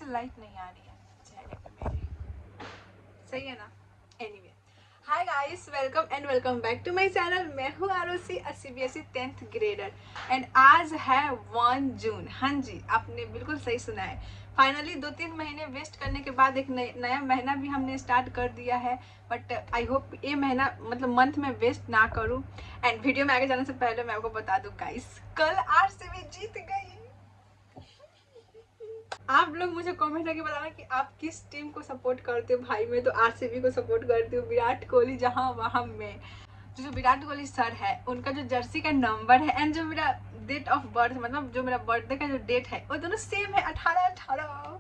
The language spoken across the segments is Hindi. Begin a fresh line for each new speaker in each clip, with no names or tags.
से लाइट नहीं आ रही है चेहरे पे मेरे, सही है ना। Anyway, hi guys, welcome back to my channel. मैं हूँ Arushi, CBSE 10th grader and आज है 1 जून। हाँ जी, आपने बिल्कुल सही सुना है। फाइनली 2-3 महीने वेस्ट करने के बाद एक नया महीना भी हमने स्टार्ट कर दिया है। बट आई होप ये महीना मतलब मंथ में वेस्ट ना करूँ। एंड वीडियो में आगे जाने से पहले मैं आपको बता दूँ गाइस, कल RCB जीत गई। आप लोग मुझे कमेंट करके बताना कि आप किस टीम को सपोर्ट करते हो। भाई मैं तो RCB को सपोर्ट करती हूँ, विराट कोहली जहाँ वहाँ मैं। जो विराट कोहली सर है उनका जो जर्सी का नंबर है एंड जो मेरा डेट ऑफ बर्थ मतलब जो मेरा बर्थडे का जो डेट है वो दोनों सेम है, 18/18।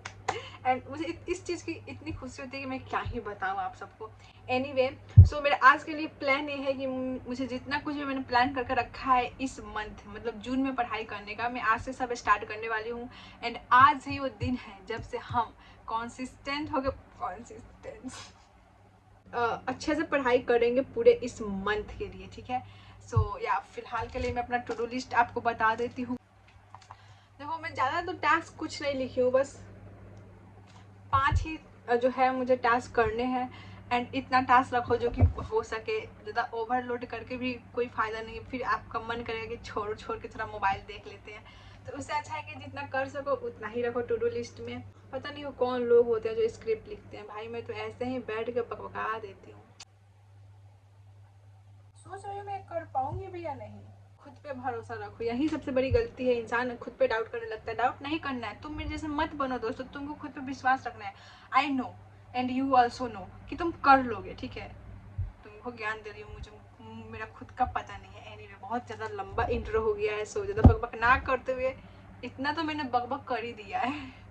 एंड मुझे इस चीज़ की इतनी खुशी होती है कि मैं क्या ही बताऊँ आप सबको। एनीवे, सो मेरा आज के लिए प्लान ये है कि मुझे जितना कुछ भी मैंने प्लान करके रखा है इस मंथ मतलब जून में पढ़ाई करने का, मैं आज से सब स्टार्ट करने वाली हूँ। एंड आज ही वो दिन है जब से हम कॉन्सिस्टेंट हो गए, अच्छे से पढ़ाई करेंगे पूरे इस मंथ के लिए, ठीक है। सो या फिलहाल के लिए मैं अपना टू डू लिस्ट आपको बता देती हूँ। देखो, मैं ज़्यादा तो टास्क कुछ नहीं लिखी हूँ, बस 5 ही जो है मुझे टास्क करने हैं। एंड इतना टास्क रखो जो कि हो सके, ज़्यादा ओवरलोड करके भी कोई फ़ायदा नहीं, फिर आपका मन करेगा कि छोड़ के थोड़ा मोबाइल देख लेते हैं। तो उससे अच्छा है कि जितना कर सको उतना ही रखो टू डू लिस्ट में। पता नहीं वो कौन लोग होते हैं जो स्क्रिप्ट लिखते हैं, भाई मैं तो ऐसे ही बैठ के बकबका देती हूँ। सोच रही हूँ मैं कर पाऊंगी भी या नहीं। खुद पे भरोसा रखो, यही सबसे बड़ी गलती है। इंसान खुद पे डाउट करने लगता है। डाउट नहीं करना है, तुम मेरे जैसे मत बनो दोस्तों, तुमको खुद पे विश्वास रखना है। I know and you also know कि तुम कर लोगे, ठीक है। तुमको ज्ञान दे रही हूँ, मुझे मेरा खुद का पता नहीं है। एनीवे, बहुत ज़्यादा लंबा इंट्रो हो गया है, सो ज़्यादा बकबक ना करते हुए इतना तो मैंने बकबक कर ही दिया है।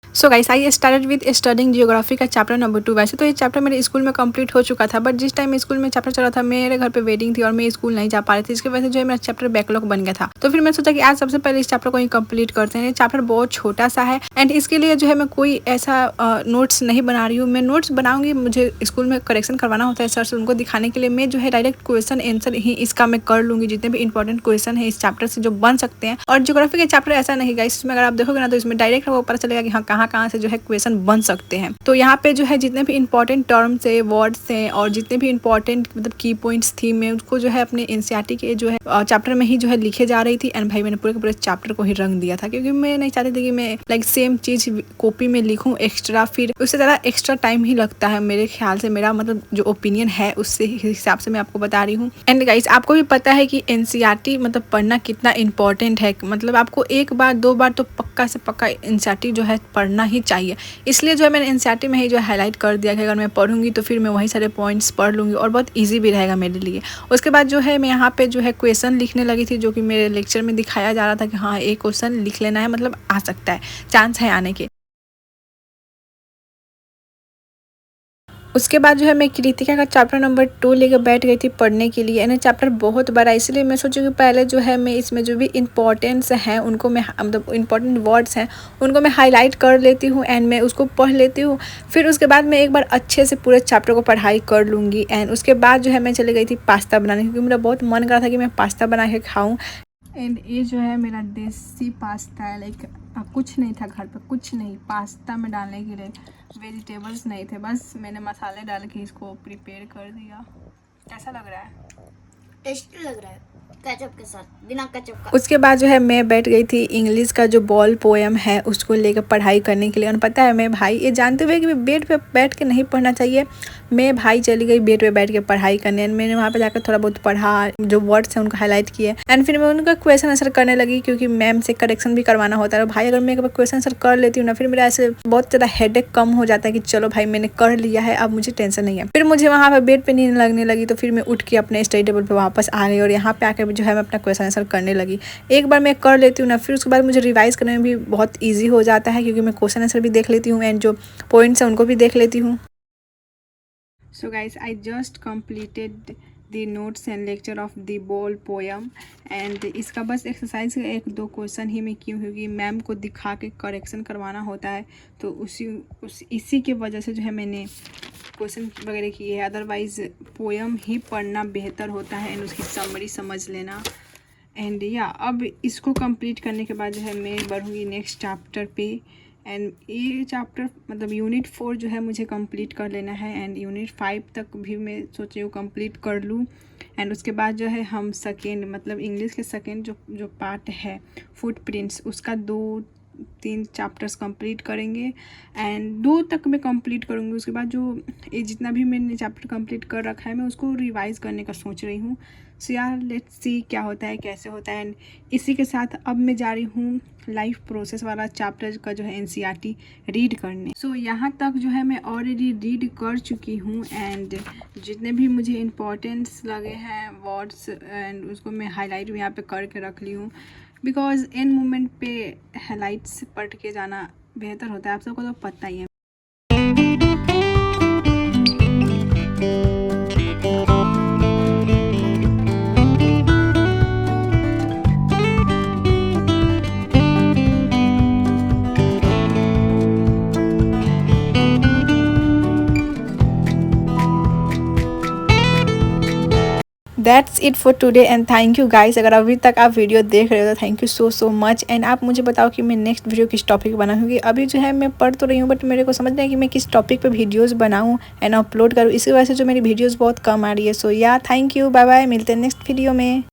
So guys, I started with studying geography का चैप्टर नंबर 2। वैसे तो ये चैप्टर मेरे स्कूल में कंप्लीट हो चुका था, बट जिस टाइम स्कूल में चैप्टर चला था मेरे घर पे वेडिंग थी और मैं स्कूल नहीं जा पा रही थी। इसकी वजह से जो है मेरा चैप्टर बैकलॉग बन गया था। तो फिर मैं सोचा कि आज सबसे पहले इस चैप्टर को ही कंप्लीट करते हैं। ये चैप्टर बहुत छोटा सा है एंड इसके लिए जो है मैं कोई ऐसा नोट्स नहीं बना रही हूँ। मैं नोट्स बनाऊंगी, मुझे स्कूल में करेक्शन करवाना होता है सर से, उनको दिखाने के लिए मैं जो है डायरेक्ट क्वेश्चन आंसर ही इसका मैं कर लूँगी, जितने भी इंपॉर्टेंट क्वेश्चन है इस चैप्टर से जो बन सकते हैं। और जियोग्राफी के चैप्टर ऐसा नहीं गाइस, इसमें अगर आप देखोगे ना तो इसमें डायरेक्ट आपको पता चलेगा कि हाँ कहाँ से जो है क्वेश्चन बन सकते हैं। तो यहाँ पे जो है जितने भी इंपॉर्टेंट टर्म्स है, वर्ड्स हैं और जितने भी इंपॉर्टेंट मतलब की पॉइंट्स थी, मैं उसको जो है अपने एनसीईआरटी के जो है चैप्टर में ही जो है लिखे जा रही थी। एंड भाई मैंने पूरे के पूरे चैप्टर को ही रंग दिया था, क्योंकि मैं नहीं चाहती थी कि मैं लाइक सेम चीज कॉपी में लिखूं एक्स्ट्रा, फिर उससे ज़्यादा एक्स्ट्रा टाइम ही लगता है मेरे ख्याल से। मेरा मतलब जो ओपिनियन है उससे हिसाब से मैं आपको बता रही हूँ। एंड गाइस, आपको भी पता है कि एनसीईआरटी मतलब पढ़ना कितना इंपॉर्टेंट है। मतलब आपको 1 बार 2 बार तो पक्का से पक्का एनसीईआरटी जो है पढ़ना ही चाहिए। इसलिए जो है मैंने एनसीईआरटी में ही जो हाईलाइट कर दिया कि अगर मैं पढ़ूंगी तो फिर मैं वही सारे पॉइंट्स पढ़ लूँगी और बहुत इजी भी रहेगा मेरे लिए। उसके बाद जो है मैं यहाँ पे जो है क्वेश्चन लिखने लगी थी, जो कि मेरे लेक्चर में दिखाया जा रहा था कि हाँ एक क्वेश्चन लिख लेना है, मतलब आ सकता है, चांस है आने के। उसके बाद जो है मैं कृतिका का चैप्टर नंबर 2 लेकर बैठ गई थी पढ़ने के लिए। यानी चैप्टर बहुत बड़ा, इसलिए मैं सोची कि पहले जो है मैं इसमें जो भी इंपॉर्टेंस हैं उनको मैं मतलब इंपॉर्टेंट वर्ड्स हैं उनको मैं हाईलाइट कर लेती हूँ एंड मैं उसको पढ़ लेती हूँ। फिर उसके बाद मैं एक बार अच्छे से पूरे चैप्टर को पढ़ाई कर लूँगी। एंड उसके बाद जो है मैं चली गई थी पास्ता बनाने, क्योंकि मेरा बहुत मन कर रहा था कि मैं पास्ता बना के खाऊँ। एंड ये जो है मेरा देसी पास्ता है, लाइक कुछ नहीं था घर पे, कुछ नहीं। पास्ता में डालने के लिए वेजिटेबल्स नहीं थे, बस मैंने मसाले डाल के इसको प्रिपेयर कर दिया। कैसा लग रहा है?
टेस्टी लग रहा है केचप के साथ, बिना केचप का।
उसके बाद जो है मैं बैठ गई थी इंग्लिश का जो बॉल पोएम है उसको लेकर पढ़ाई करने के लिए। और पता है मैं भाई ये जानते हुए कि मैं बेड पे बैठ के नहीं पढ़ना चाहिए, मैं भाई चली गई बेड पे बैठ के पढ़ाई करने। मैंने वहाँ पे जाकर थोड़ा बहुत पढ़ा, जो वर्ड्स हैं उनको हाईलाइट किए एंड फिर मैं उनका क्वेश्चन आंसर करने लगी, क्योंकि मैम से करेक्शन भी करवाना होता है। भाई अगर मैं एक बार क्वेश्चन आंसर कर लेती हूँ ना, फिर मेरा ऐसे बहुत ज़्यादा हेडेक कम हो जाता है कि चलो भाई मैंने कर लिया है, अब मुझे टेंशन नहीं है। फिर मुझे वहाँ पर बेड पे नींद लगने लगी, तो फिर मैं उठ के अपने स्टडी टेबल पर वापस आ गई और यहाँ पे आकर जो है मैं अपना क्वेश्चन आंसर करने लगी। एक बार मैं कर लेती हूँ ना, फिर उसके बाद मुझे रिवाइज करने में भी बहुत ईजी हो जाता है, क्योंकि मैं क्वेश्चन आंसर भी देख लेती हूँ एंड जो पॉइंट्स हैं उनको भी देख लेती हूँ। So guys, I just completed the notes and lecture of the ball poem and इसका बस एक्सरसाइज का 1-2 क्वेश्चन ही मैं की हूँ, क्योंकि मैम को दिखा के करेक्शन करवाना होता है। तो इसी की वजह से जो है मैंने क्वेश्चन वगैरह किए हैं। अदरवाइज़ पोएम ही पढ़ना बेहतर होता है एंड उसकी समरी समझ लेना। एंड या अब इसको कंप्लीट करने के बाद जो है मैं बढ़ूँगी नेक्स्ट चैप्टर पे एंड ये चैप्टर मतलब यूनिट 4 जो है मुझे कंप्लीट कर लेना है एंड यूनिट 5 तक भी मैं सोच रही हूँ कंप्लीट कर लूँ। एंड उसके बाद जो है हम सेकेंड मतलब इंग्लिश के सेकेंड जो पार्ट है फुटप्रिंट्स उसका 2-3 चैप्टर्स कंप्लीट करेंगे एंड 2 तक मैं कंप्लीट करूँगी। उसके बाद जो ये जितना भी मैंने चैप्टर कंप्लीट कर रखा है मैं उसको रिवाइज़ करने का सोच रही हूँ। सो यार लेट्स सी क्या होता है कैसे होता है। एंड इसी के साथ अब मैं जा रही हूँ लाइफ प्रोसेस वाला चैप्टर का जो है NCERT रीड करने। सो यहाँ तक जो है मैं ऑलरेडी रीड कर चुकी हूँ एंड जितने भी मुझे इम्पोर्टेंस लगे हैं वर्ड्स एंड उसको मैं हाईलाइट भी यहाँ पे करके रख ली हूँ, बिकॉज इन मोमेंट पे हाईलाइट्स पढ़ के जाना बेहतर होता है, आप सबको तो पता ही है। That's it for today and thank you guys. अगर अभी तक आप वीडियो देख रहे हो तो thank you so much. And आप मुझे बताओ कि मैं नेक्स्ट वीडियो किस टॉपिक पर बनाऊँगी। अभी जो है मैं पढ़ तो रही हूँ बट मेरे को समझ नहीं है कि मैं किस टॉपिक पे वीडियोस बनाऊँ एंड अपलोड करूँ। इसी वजह से जो मेरी वीडियोस बहुत कम आ रही है। सो या थैंक यू, बाय बाय, मिलते हैं नेक्स्ट वीडियो में।